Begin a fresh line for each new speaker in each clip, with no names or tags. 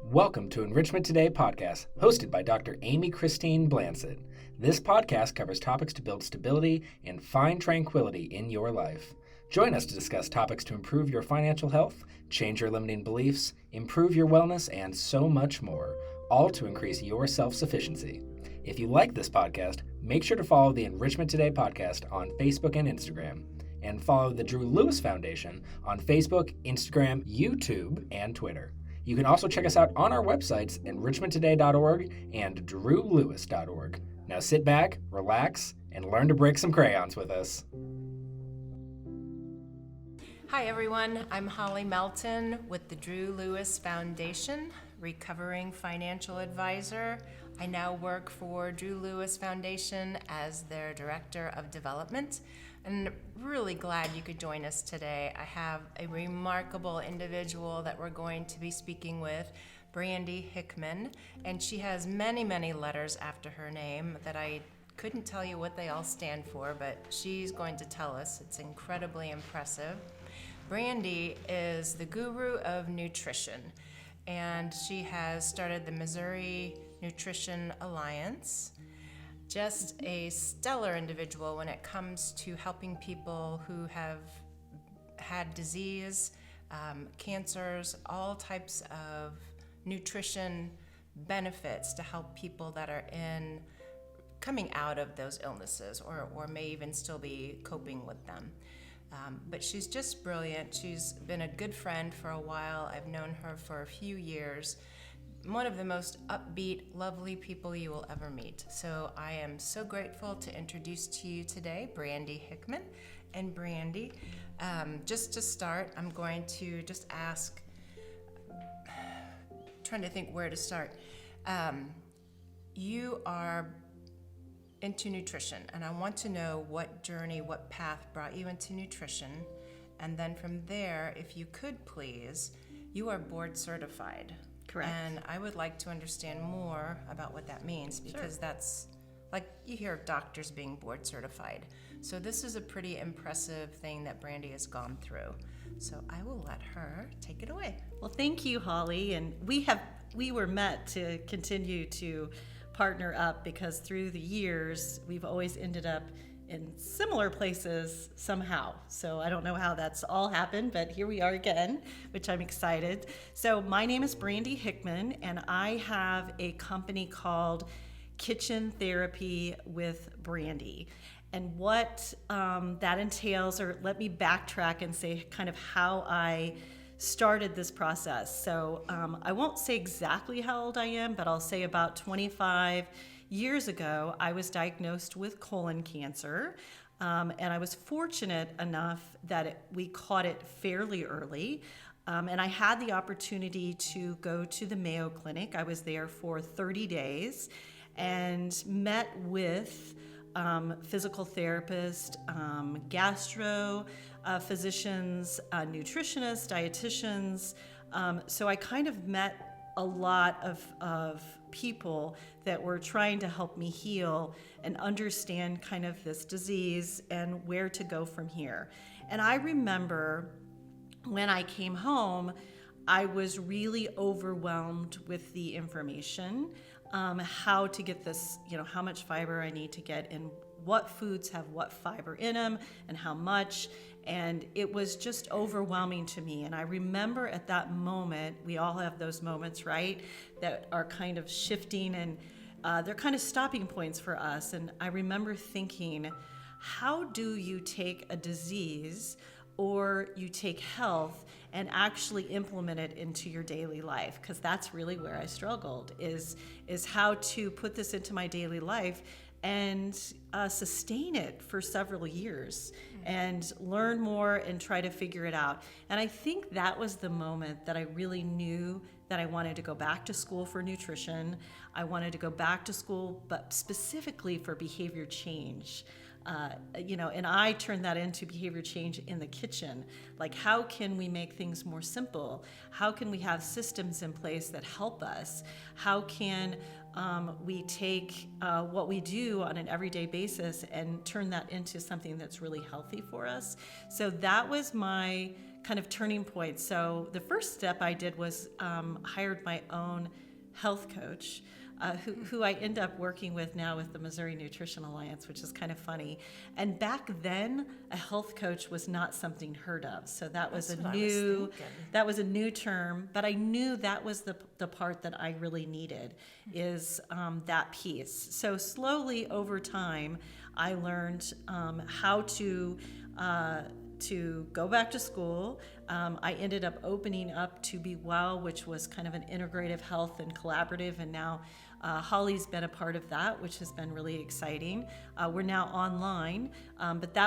Welcome to Enrichment Today podcast, hosted by Dr. Amy Christine Blansett. This podcast covers topics to build stability and find tranquility in your life. Join us to discuss topics to improve your financial health, change your limiting beliefs, improve your wellness, and so much more, all to increase your self-sufficiency. If you like this podcast, make sure to follow the Enrichment Today podcast on Facebook and Instagram, and follow the Drew Lewis Foundation on Facebook, Instagram, YouTube, and Twitter. You can also check us out on our websites, enrichmenttoday.org and drewlewis.org. Now sit back, relax, and learn to break some crayons with us.
Hi everyone, I'm Holly Melton with the Drew Lewis Foundation, recovering financial advisor. I now work for Drew Lewis Foundation as their Director of Development, and really glad you could join us today. I have a remarkable individual that we're going to be speaking with, Brandy Hickman, and she has many, many letters after her name that I couldn't tell you what they all stand for, but she's going to tell us. It's incredibly impressive. Brandi is the guru of nutrition, and she has started the Missouri Nutrition Alliance. Just a stellar individual when it comes to helping people who have had disease, cancers, all types of nutrition benefits to help people that are coming out of those illnesses or may even still be coping with them. But she's just brilliant. She's been a good friend for a while. I've known her for a few years. One of the most upbeat, lovely people you will ever meet. So I am so grateful to introduce to you today Brandy Hickman. And Brandy, just to start, I'm going to just ask, trying to think where to start. You are into nutrition, and I want to know what journey, what path brought you into nutrition. And then from there, if you could please, you are board certified.
Correct.
And I would like to understand more about what that means, because that's like you hear of doctors being board certified. So this is a pretty impressive thing that Brandy has gone through. So I will let her take it away.
Well, thank you, Holly. And we were met to continue to partner up because through the years, we've always ended up in similar places somehow. So I don't know how that's all happened, but here we are again, which I'm excited. So my name is Brandy Hickman, and I have a company called Kitchen Therapy with Brandi. And what that entails, or let me backtrack and say kind of how I started this process. So I won't say exactly how old I am, but I'll say about 25 years ago, I was diagnosed with colon cancer, and I was fortunate enough that we caught it fairly early, and I had the opportunity to go to the Mayo Clinic. I was there for 30 days and met with physical therapists, gastro physicians, nutritionists, dietitians. So I kind of met a lot of people that were trying to help me heal and understand kind of this disease and where to go from here. And I remember when I came home, I was really overwhelmed with the information, how to get this, how much fiber I need to get in, what foods have what fiber in them and how much. And it was just overwhelming to me. And I remember at that moment, we all have those moments, right, that are kind of shifting and they're kind of stopping points for us. And I remember thinking, how do you take a disease or you take health and actually implement it into your daily life? Because that's really where I struggled, is how to put this into my daily life and sustain it for several years and learn more and try to figure it out. And I think that was the moment that I really knew that I wanted to go back to school for nutrition. I wanted to go back to school, but specifically for behavior change. And I turned that into behavior change in the kitchen. Like, how can we make things more simple? How can we have systems in place that help us? How can we take what we do on an everyday basis and turn that into something that's really healthy for us? So that was my kind of turning points. So the first step I did was hired my own health coach, who I end up working with now with the Missouri Nutrition Alliance, which is kind of funny. And back then, a health coach was not something heard of. So that was a new term, but I knew that was the part that I really needed, is that piece. So slowly over time, I learned how to go back to school. I ended up opening up to Be Well, which was kind of an integrative health and collaborative, and now Holly's been a part of that, which has been really exciting. We're now online, but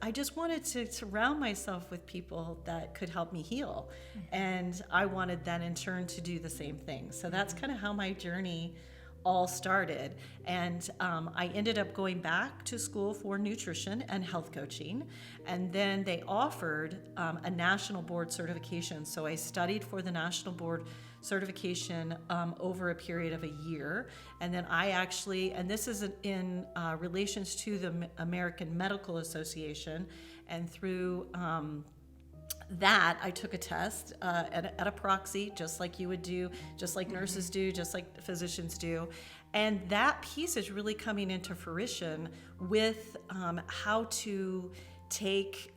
I just wanted to surround myself with people that could help me heal. And I wanted then in turn to do the same thing. So that's kind of how my journey all started. And I ended up going back to school for nutrition and health coaching. And then they offered a national board certification. So I studied for the national board certification over a period of a year. And then I actually, and this is in relations to the American Medical Association, and through that I took a test at a proxy, just like you would do, just like nurses do, just like physicians do. And that piece is really coming into fruition with how to take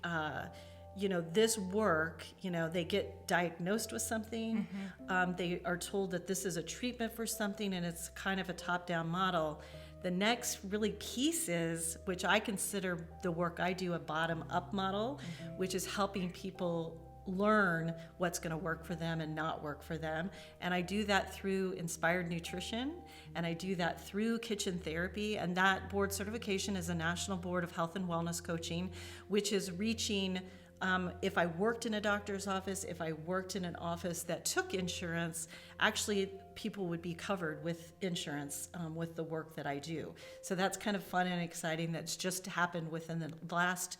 this work. They get diagnosed with something. They are told that this is a treatment for something, and it's kind of a top-down model. The next really piece is, which I consider the work I do, a bottom-up model, which is helping people learn what's going to work for them and not work for them. And I do that through inspired nutrition, and I do that through kitchen therapy. And that board certification is a National Board of Health and Wellness Coaching, which is reaching, if I worked in a doctor's office, if I worked in an office that took insurance, actually people would be covered with insurance with the work that I do. So that's kind of fun and exciting. That's just happened within the last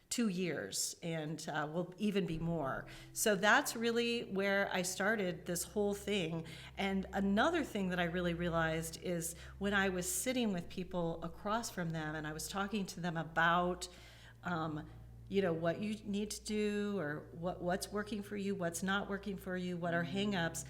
2 years, and will even be more. So that's really where I started this whole thing. And another thing that I really realized is when I was sitting with people across from them and I was talking to them about what you need to do, or what's working for you, what's not working for you, what are hang-ups,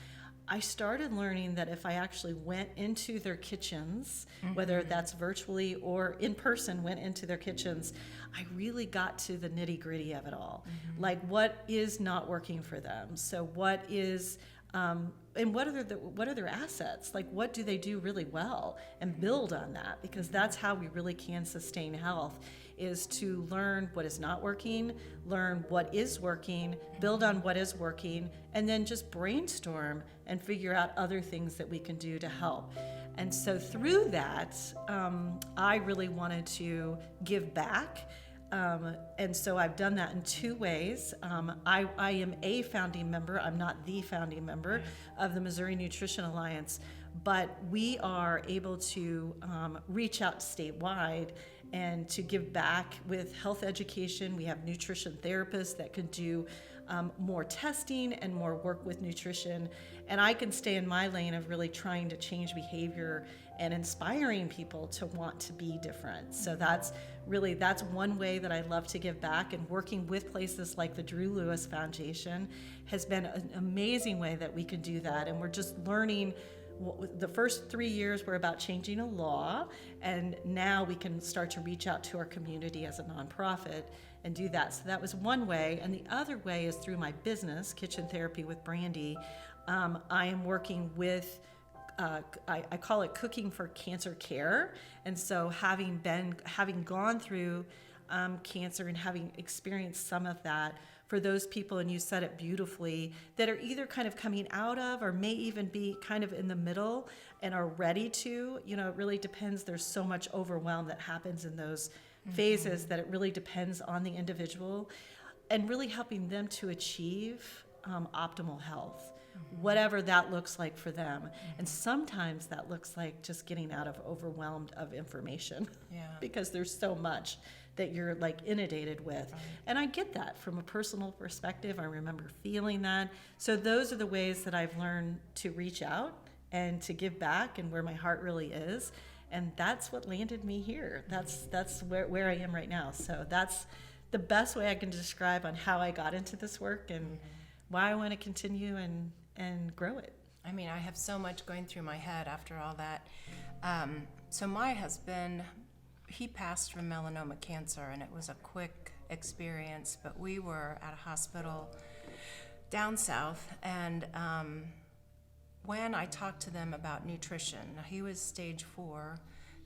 I started learning that if I actually went into their kitchens, whether that's virtually or in person, went into their kitchens, I really got to the nitty-gritty of it all. Like, what is not working for them? So what is and what are their assets? Like, what do they do really well, and build on that, because that's how we really can sustain health, is to learn what is not working, learn what is working, build on what is working, and then just brainstorm and figure out other things that we can do to help. And so through that, I really wanted to give back. And so I've done that in 2 ways. I am a founding member. I'm not the founding member of the Missouri Nutrition Alliance, but we are able to reach out statewide and to give back with health education. We have nutrition therapists that can do more testing and more work with nutrition. And I can stay in my lane of really trying to change behavior and inspiring people to want to be different. So that's one way that I love to give back, and working with places like the Drew Lewis Foundation has been an amazing way that we can do that. And we're just learning. The first 3 years were about changing a law, and now we can start to reach out to our community as a nonprofit and do that. So that was one way. And the other way is through my business, Kitchen Therapy with Brandi. I am working with I call it cooking for cancer care. And so having gone through cancer and having experienced some of that, for those people, and you said it beautifully, that are either kind of coming out of or may even be kind of in the middle and are ready to, it really depends. There's so much overwhelm that happens in those phases that it really depends on the individual, and really helping them to achieve optimal health, whatever that looks like for them. And sometimes that looks like just getting out of overwhelmed of information because there's so much that you're like inundated with. And I get that from a personal perspective. I remember feeling that. So those are the ways that I've learned to reach out and to give back, and where my heart really is. And that's what landed me here. That's where I am right now. So the best way I can describe on how I got into this work and why I want to continue and grow it.
I mean, I have so much going through my head after all that. So my husband, he passed from melanoma cancer, and it was a quick experience, but we were at a hospital down south, and when I talked to them about nutrition, he was stage 4,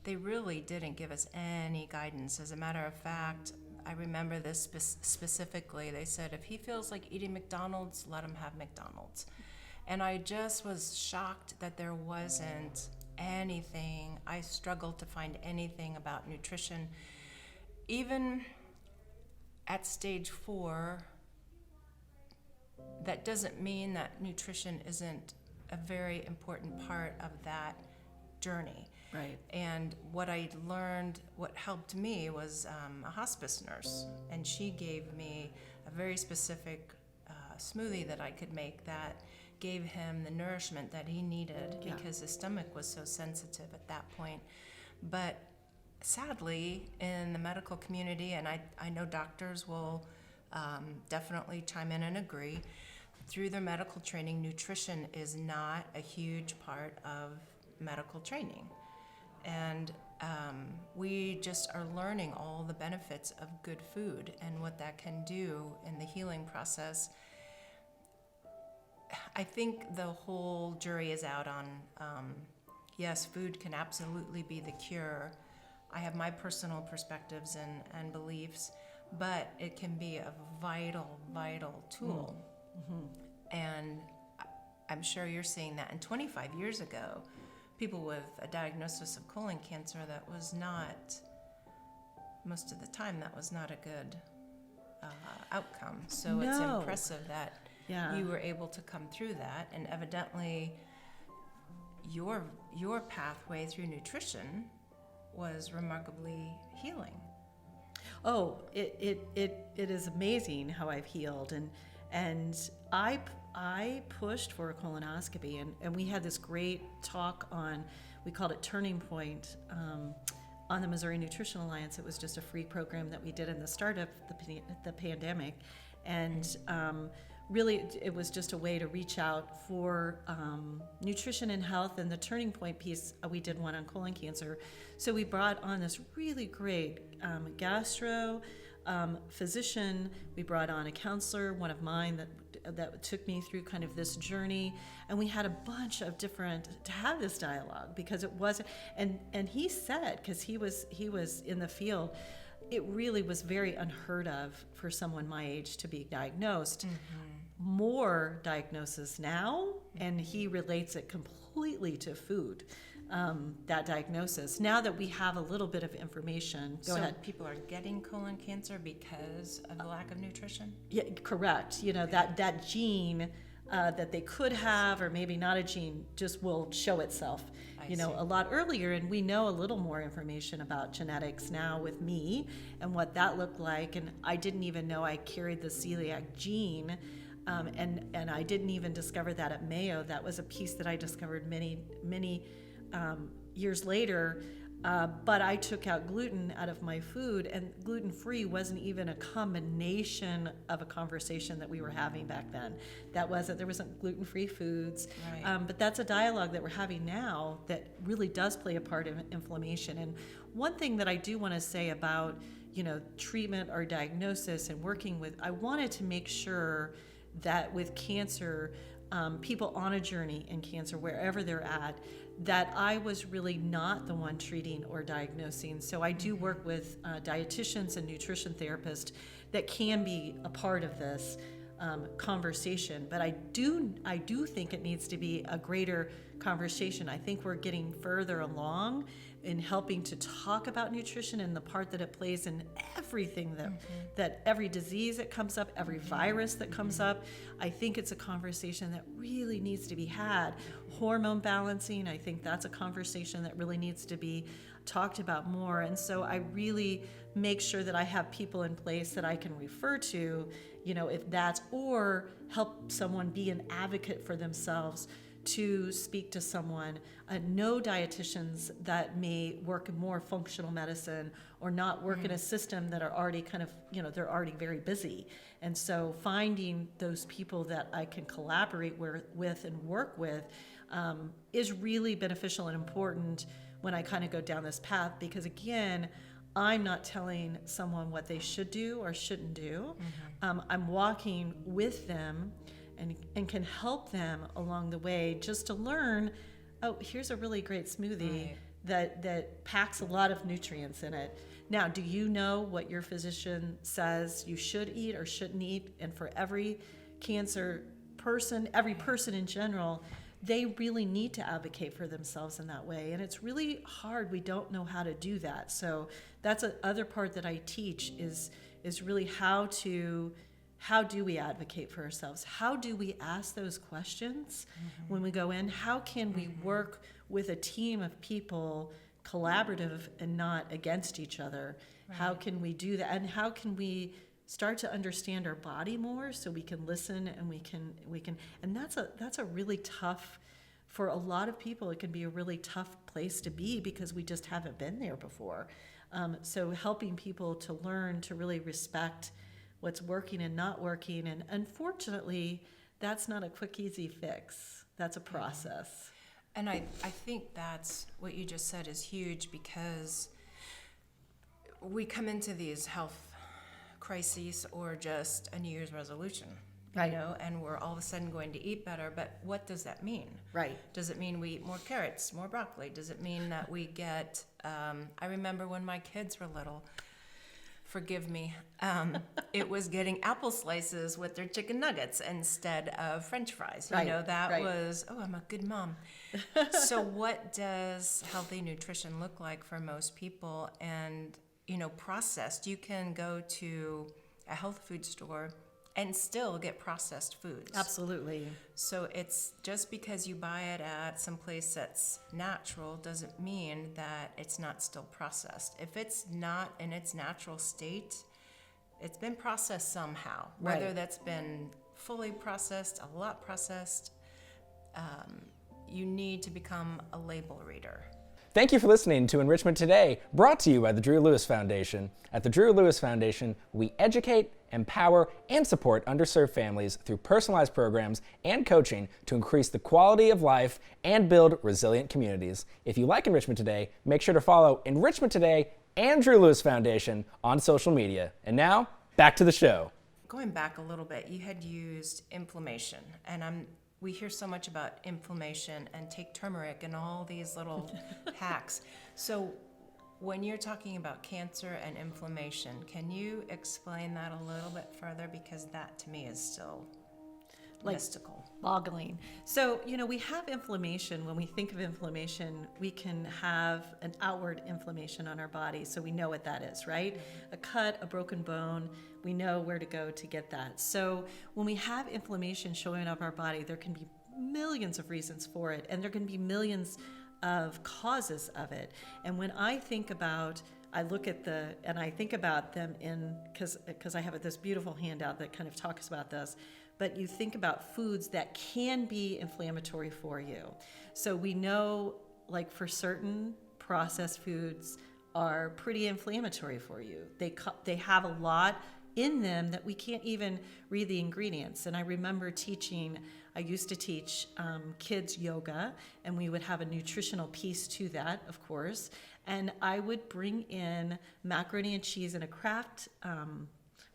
they really didn't give us any guidance. As a matter of fact, I remember this specifically. They said, if he feels like eating McDonald's, let him have McDonald's. And I just was shocked that there wasn't anything. I struggled to find anything about nutrition. Even at stage 4, that doesn't mean that nutrition isn't a very important part of that journey.
Right.
And what I learned, what helped me was a hospice nurse, and she gave me a very specific smoothie that I could make that gave him the nourishment that he needed because his stomach was so sensitive at that point. But sadly, in the medical community, and I know doctors will definitely chime in and agree, through their medical training, nutrition is not a huge part of medical training. And we just are learning all the benefits of good food and what that can do in the healing process. I think the whole jury is out on, yes, food can absolutely be the cure. I have my personal perspectives and beliefs, but it can be a vital, vital tool. Mm-hmm. And I'm sure you're seeing that. And 25 years ago, people with a diagnosis of colon cancer, that was not, most of the time, that was not a good outcome. So it's impressive that you were able to come through that, and evidently your pathway through nutrition was remarkably healing.
Oh, it is amazing how I've healed, and I pushed for a colonoscopy, and we had this great talk on, we called it Turning Point, on the Missouri Nutrition Alliance. It was just a free program that we did in the start of the pandemic, and really it was just a way to reach out for nutrition and health. And the Turning Point piece, we did one on colon cancer. So we brought on this really great gastro physician. We brought on a counselor, one of mine that took me through kind of this journey, and we had a bunch of different to have this dialogue, because it wasn't, and he said, because he was in the field, it really was very unheard of for someone my age to be diagnosed. More diagnosis now, and he relates it completely to food, that diagnosis. Now that we have a little bit of information, go ahead.
People are getting colon cancer because of the lack of nutrition?
Yeah, correct. You know, that gene that they could have, or maybe not a gene, just will show itself, a lot earlier. And we know a little more information about genetics now with me and what that looked like. And I didn't even know I carried the celiac gene. And I didn't even discover that at Mayo. That was a piece that I discovered many years later. But I took out gluten out of my food, and gluten-free wasn't even a combination of a conversation that we were having back then. There wasn't gluten-free foods. Right. But that's a dialogue that we're having now that really does play a part in inflammation. And one thing that I do want to say about, treatment or diagnosis and working with, I wanted to make sure that with cancer, people on a journey in cancer, wherever they're at, that I was really not the one treating or diagnosing. So I do work with dietitians and nutrition therapists that can be a part of this conversation. But I do think it needs to be a greater conversation. I think we're getting further along in helping to talk about nutrition and the part that it plays in everything that every disease that comes up, every virus that comes up. I think it's a conversation that really needs to be had. Hormone balancing, I think that's a conversation that really needs to be talked about more. And so I really make sure that I have people in place that I can refer to, if that's, or help someone be an advocate for themselves to speak to someone. No dietitians that may work in more functional medicine or not work in a system that are already kind of, they're already very busy. And so finding those people that I can collaborate with and work with is really beneficial and important when I kind of go down this path, because again, I'm not telling someone what they should do or shouldn't do. I'm walking with them and can help them along the way just to learn, oh, here's a really great smoothie that packs a lot of nutrients in it. Now, do you know what your physician says you should eat or shouldn't eat? And for every cancer person, every person in general, they really need to advocate for themselves in that way. And it's really hard. We don't know how to do that. So that's another part that I teach is really how do we advocate for ourselves? How do we ask those questions when we go in? How can we work with a team of people, collaborative and not against each other? Right. How can we do that? And how can we start to understand our body more so we can listen and we can and that's a really tough, for a lot of people it can be a really tough place to be because we just haven't been there before. So helping people to learn to really respect what's working and not working, and unfortunately that's not a quick easy fix. That's a process.
And I think that's what you just said is huge, because we come into these health crises or just a New Year's resolution,
right?
And we're all of a sudden going to eat better, but what does that mean?
Right.
Does it mean we eat more carrots, more broccoli? Does it mean that we get, I remember when my kids were little, forgive me, it was getting apple slices with their chicken nuggets instead of French fries.
Right,
That was, I'm a good mom. So what does healthy nutrition look like for most people? And, processed, you can go to a health food store and still get processed foods.
Absolutely.
So it's just because you buy it at some place that's natural doesn't mean that it's not still processed. If it's not in its natural state, it's been processed somehow.
Right.
Whether that's been fully processed, a lot processed, you need to become a label reader.
Thank you for listening to Enrichment Today, brought to you by the Drew Lewis Foundation. At the Drew Lewis Foundation, we educate, empower, and support underserved families through personalized programs and coaching to increase the quality of life and build resilient communities. If you like Enrichment Today, make sure to follow Enrichment Today and Drew Lewis Foundation on social media. And now, back to the show.
Going back a little bit, you had used inflammation, and we hear so much about inflammation and take turmeric and all these little hacks. So when you're talking about cancer and inflammation, can you explain that a little bit further? Because that to me is still mystical.
Boggling. So, we have inflammation. When we think of inflammation, we can have an outward inflammation on our body. So we know what that is, right? A cut, a broken bone, we know where to go to get that. So when we have inflammation showing up our body, there can be millions of reasons for it, and there can be millions of causes of it. And when I think about, I think about them because I have this beautiful handout that kind of talks about this, but you think about foods that can be inflammatory for you. So we know, like for certain processed foods are pretty inflammatory for you. They have a lot in them that we can't even read the ingredients. And I remember I used to teach kids yoga, and we would have a nutritional piece to that, of course. And I would bring in macaroni and cheese in a Kraft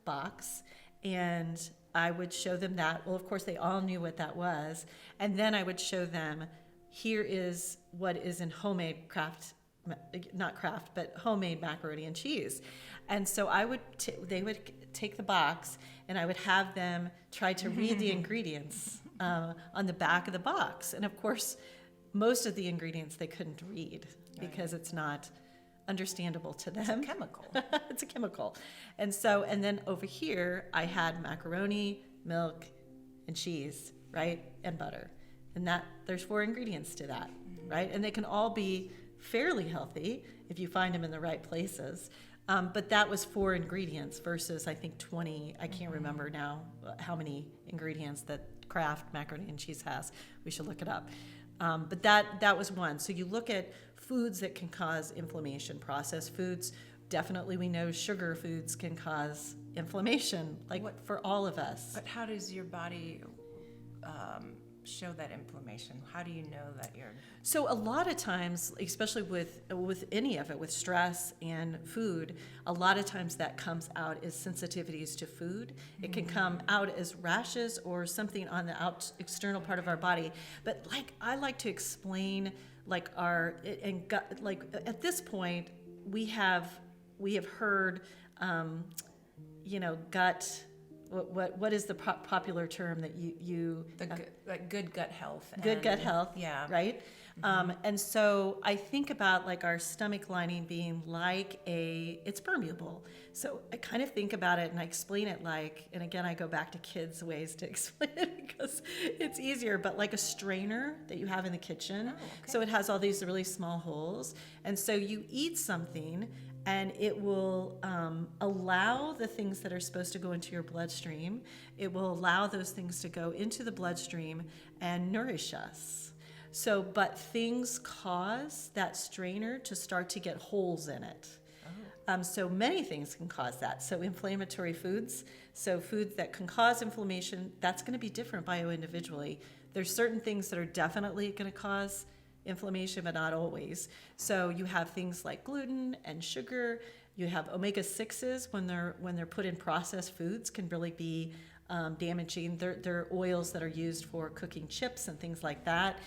box, and I would show them that. Well, of course, they all knew what that was. And then I would show them, here is what is in homemade homemade macaroni and cheese. And so they would take the box, and I would have them try to read the ingredients on the back of the box. And of course, most of the ingredients they couldn't read because it's not understandable to them.
It's a chemical.
It's a chemical. And then over here, I had macaroni, milk, and cheese, right? And butter. And there's 4 ingredients to that, right? And they can all be fairly healthy if you find them in the right places. But that was 4 ingredients versus, I think, 20. I can't remember now how many ingredients that Kraft macaroni and cheese has. We should look it up. But that was one. So you look at foods that can cause inflammation. Processed foods, definitely we know sugar foods can cause inflammation, for all of us.
But how does your body show that inflammation? How do you know that you're...
So a lot of times, especially with any of it, with stress and food, a lot of times that comes out as sensitivities to food. It can come out as rashes or something on the external part of our body. But I like to explain at this point we have heard gut. What is the popular term that you
good gut health?
Good gut health,
yeah,
right. And so I think about our stomach lining being it's permeable. So I kind of think about it and I explain it and again I go back to kids' ways to explain it because it's easier, but like a strainer that you have in the kitchen.
Oh, okay.
So it has all these really small holes, and so you eat something and it will allow the things that are supposed to go into your bloodstream. It will allow those things to go into the bloodstream and nourish us. So, but things cause that strainer to start to get holes in it. Oh. So many things can cause that. So inflammatory foods, so foods that can cause inflammation, that's going to be different bio-individually. There's certain things that are definitely going to cause inflammation, but not always. So you have things like gluten and sugar. You have omega-6s when they're put in processed foods can really be damaging. They're oils that are used for cooking chips and things like that.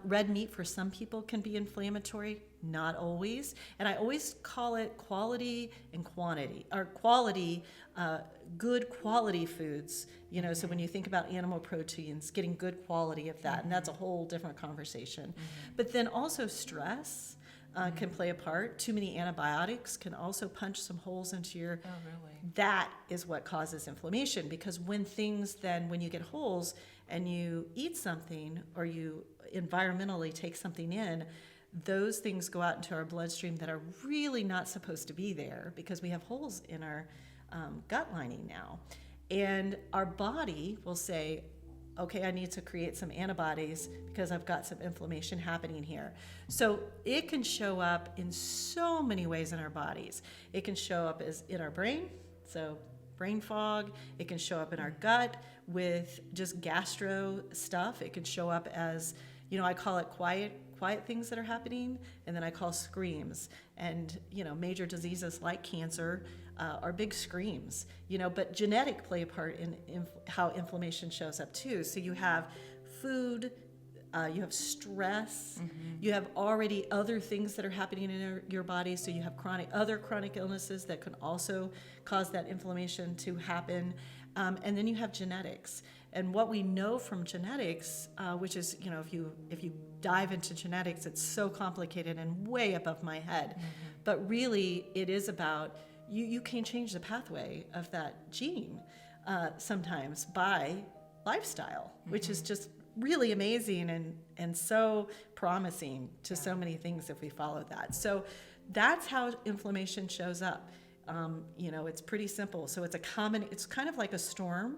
Red meat for some people can be inflammatory, not always. And I always call it quality and quantity, or quality, good quality foods. So when you think about animal proteins, getting good quality of that, and that's a whole different conversation. But then also stress can play a part. Too many antibiotics can also punch some holes into your...
Oh, really?
That is what causes inflammation, because when you get holes and you eat something or you environmentally take something in, those things go out into our bloodstream that are really not supposed to be there because we have holes in our gut lining now. And our body will say, okay, I need to create some antibodies because I've got some inflammation happening here. So it can show up in so many ways in our bodies. It can show up as in our brain, so brain fog. It can show up in our gut with just gastro stuff. It can show up as, I call it quiet things that are happening, and then I call screams. And, major diseases like cancer are big screams, but genetic play a part in how inflammation shows up too. So you have food, you have stress, you have already other things that are happening in your body. So you have other chronic illnesses that can also cause that inflammation to happen. And then you have genetics. And what we know from genetics, which is, if you dive into genetics, it's so complicated and way above my head. But really, it is about you can change the pathway of that gene sometimes by lifestyle, which is just really amazing and so promising to so many things if we follow that. So that's how inflammation shows up. It's pretty simple. So it's kind of like a storm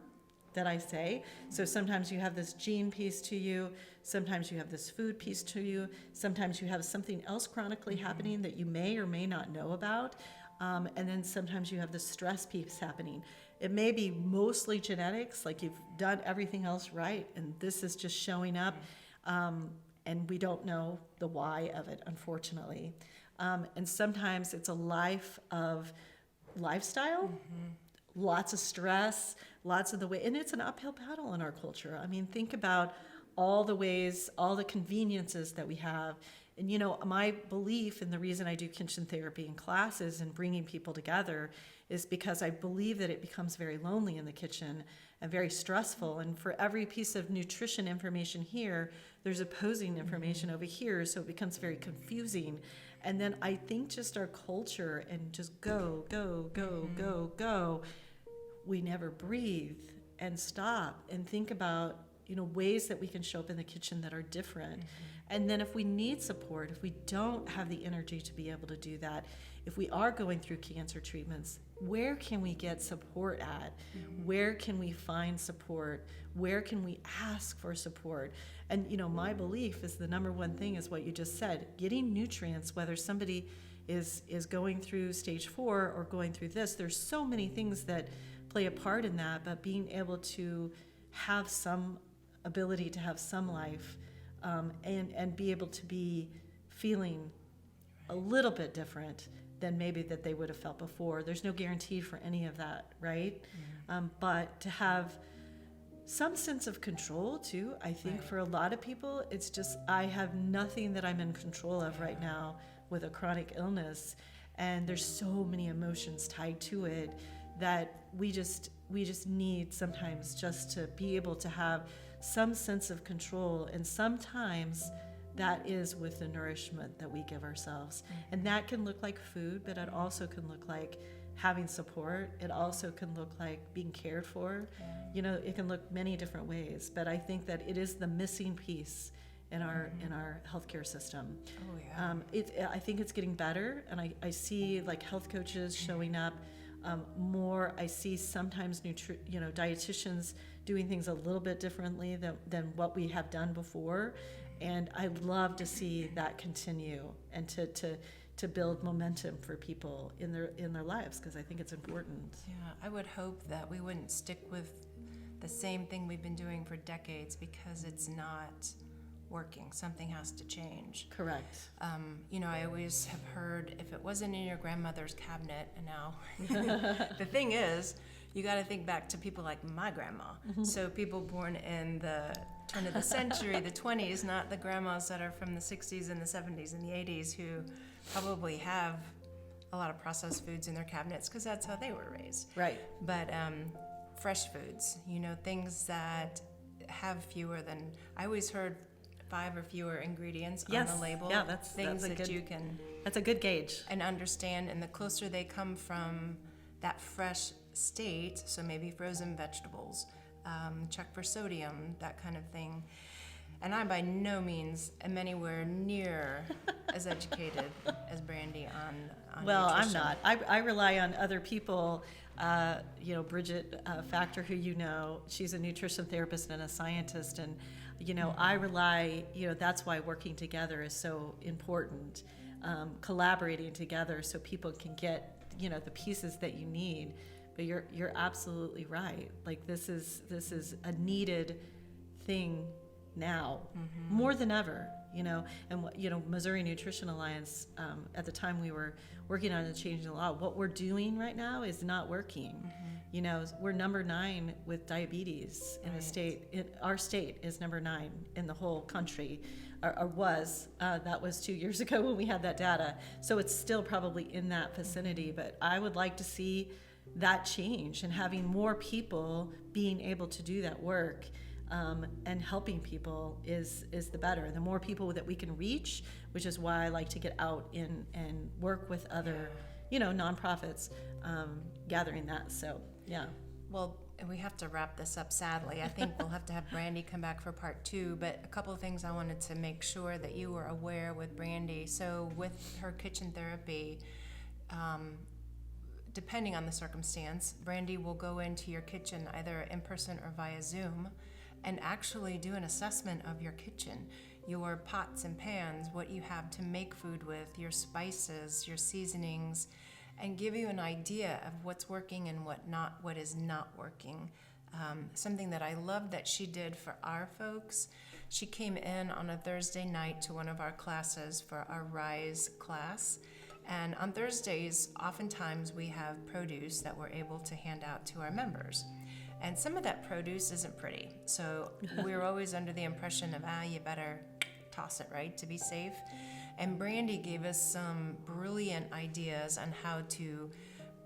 that I say. So sometimes you have this gene piece to you, sometimes you have this food piece to you, sometimes you have something else chronically happening that you may or may not know about, and then sometimes you have the stress piece happening. It may be mostly genetics, like you've done everything else right, and this is just showing up, and we don't know the why of it, unfortunately. And sometimes it's a life of lifestyle, lots of stress, lots of the way, and it's an uphill battle in our culture. I mean, think about all the ways, all the conveniences that we have. And my belief, and the reason I do kitchen therapy in classes and bringing people together, is because I believe that it becomes very lonely in the kitchen and very stressful. And for every piece of nutrition information here, there's opposing information over here, so it becomes very confusing. And then I think just our culture and just go, we never breathe and stop and think about ways that we can show up in the kitchen that are different. And then if we need support, if we don't have the energy to be able to do that, if we are going through cancer treatments, where can we get support at? Where can we find support? Where can we ask for support? And my belief is the number one thing is what you just said, getting nutrients, whether somebody is going through stage 4 or going through this. There's so many things that play a part in that, but being able to have some ability to have some life, and be able to be feeling a little bit different than maybe that they would have felt before. There's no guarantee for any of that, right? But to have some sense of control too, I think for a lot of people, it's just, I have nothing that I'm in control of right now with a chronic illness, and there's so many emotions tied to it that we just need sometimes just to be able to have some sense of control, and sometimes that is with the nourishment that we give ourselves. And that can look like food, but it also can look like having support. It also can look like being cared for. It can look many different ways, but I think that it is the missing piece in our healthcare system. I think it's getting better, and I see like health coaches showing up more. I see sometimes dietitians doing things a little bit differently than what we have done before, and I'd love to see that continue and to build momentum for people in their lives, because I think it's important.
Yeah, I would hope that we wouldn't stick with the same thing we've been doing for decades, because it's not working. Something has to change.
Correct.
I always have heard, if it wasn't in your grandmother's cabinet, and now the thing is, you got to think back to people like my grandma. So people born in the turn of the century, the 20s, not the grandmas that are from the 60s and the 70s and the 80s, who probably have a lot of processed foods in their cabinets because that's how they were raised.
Right.
But fresh foods, things that have fewer than, I always heard 5 or fewer ingredients on the label.
Yeah, that's
that you can.
That's a good gauge.
And understand, and the closer they come from that fresh state, so maybe frozen vegetables, check for sodium, that kind of thing. And I by no means am anywhere near as educated as Brandy on
Well,
nutrition.
I'm not. I rely on other people. Bridget Factor, who she's a nutrition therapist and a scientist, and I rely. That's why working together is so important. Collaborating together so people can get the pieces that you need. But you're absolutely right. Like this is a needed thing now, more than ever. And Missouri Nutrition Alliance, at the time we were working on changing the law, what we're doing right now is not working. We're number 9 with diabetes in the state. Our state is number 9 in the whole country, or was. That was 2 years ago when we had that data. So it's still probably in that vicinity, but I would like to see that change, and having more people being able to do that work. And helping people is the better. The more people that we can reach, which is why I like to get out and work with other, nonprofits, gathering that. So, yeah.
Well, we have to wrap this up, sadly. I think we'll have to have Brandy come back for part 2, but a couple of things I wanted to make sure that you were aware with Brandy. So with her kitchen therapy, depending on the circumstance, Brandy will go into your kitchen either in person or via Zoom and actually do an assessment of your kitchen, your pots and pans, what you have to make food with, your spices, your seasonings, and give you an idea of what's working and what is not working. Something that I love that she did for our folks, she came in on a Thursday night to one of our classes for our Rise class. And on Thursdays, oftentimes we have produce that we're able to hand out to our members. And some of that produce isn't pretty. So we're always under the impression of, you better toss it, right, to be safe. And Brandy gave us some brilliant ideas on how to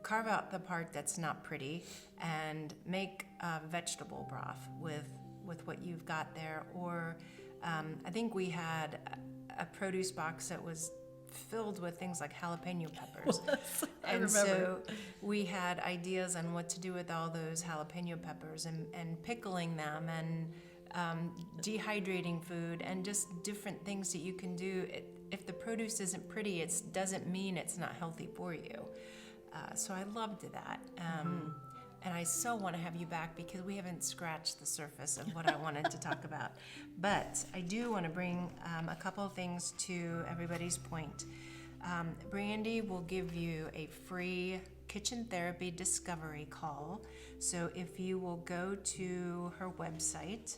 carve out the part that's not pretty and make vegetable broth with what you've got there. Or I think we had a produce box that was filled with things like jalapeno peppers.
I remember.
So we had ideas on what to do with all those jalapeno peppers and pickling them and dehydrating food, and just different things that you can do. If the produce isn't pretty, it doesn't mean it's not healthy for you. So I loved that. And I so want to have you back because we haven't scratched the surface of what I wanted to talk about. But I do want to bring a couple of things to everybody's point. Brandi will give you a free kitchen therapy discovery call. So if you will go to her website,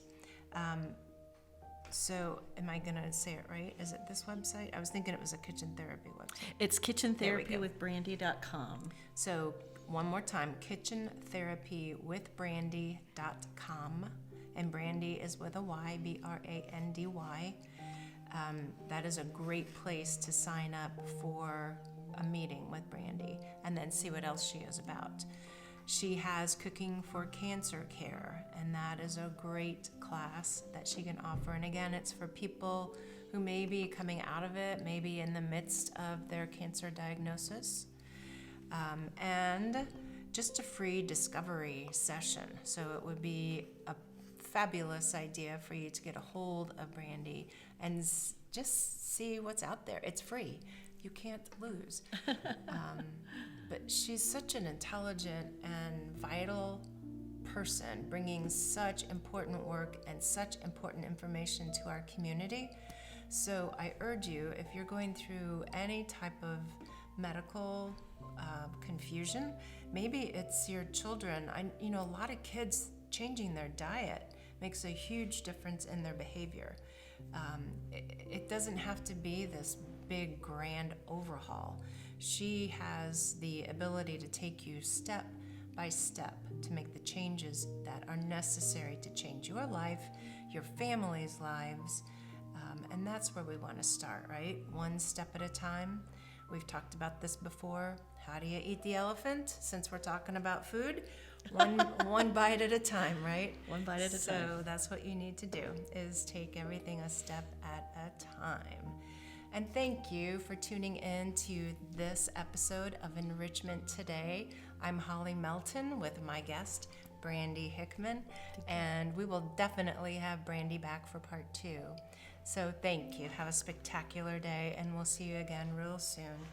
so am I going to say it right? Is it this website? I was thinking it was a kitchen therapy website.
It's kitchentherapywithbrandi.com.
So one more time, kitchentherapywithbrandi.com. And Brandi is with a Y, Brandy. That is a great place to sign up for a meeting with Brandi and then see what else she is about. She has Cooking for Cancer Care, and that is a great class that she can offer. And again, it's for people who may be coming out of it, maybe in the midst of their cancer diagnosis. And just a free discovery session. So it would be a fabulous idea for you to get a hold of Brandi and just see what's out there. It's free. You can't lose. But she's such an intelligent and vital person, bringing such important work and such important information to our community. So I urge you, if you're going through any type of medical confusion, maybe it's your children. A lot of kids changing their diet makes a huge difference in their behavior. It doesn't have to be this big grand overhaul. She has the ability to take you step by step to make the changes that are necessary to change your life, your family's lives, and that's where we want to start, right? One step at a time. We've talked about this before. How do you eat the elephant? Since we're talking about food, one bite at a time, right?
One bite at a time.
So that's what you need to do, is take everything a step at a time. And thank you for tuning in to this episode of Enrichment Today. I'm Holly Melton with my guest, Brandy Hickman, and we will definitely have Brandi back for part 2. So thank you. Have a spectacular day, and we'll see you again real soon.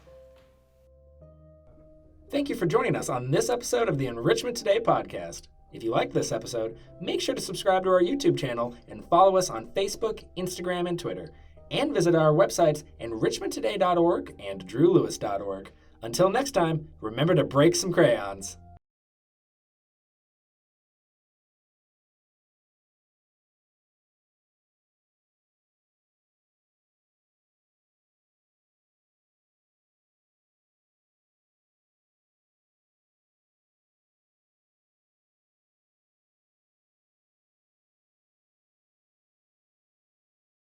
Thank you for joining us on this episode of the Enrichment Today podcast. If you liked this episode, make sure to subscribe to our YouTube channel and follow us on Facebook, Instagram, and Twitter. And visit our websites enrichmenttoday.org and drewlewis.org. Until next time, remember to break some crayons.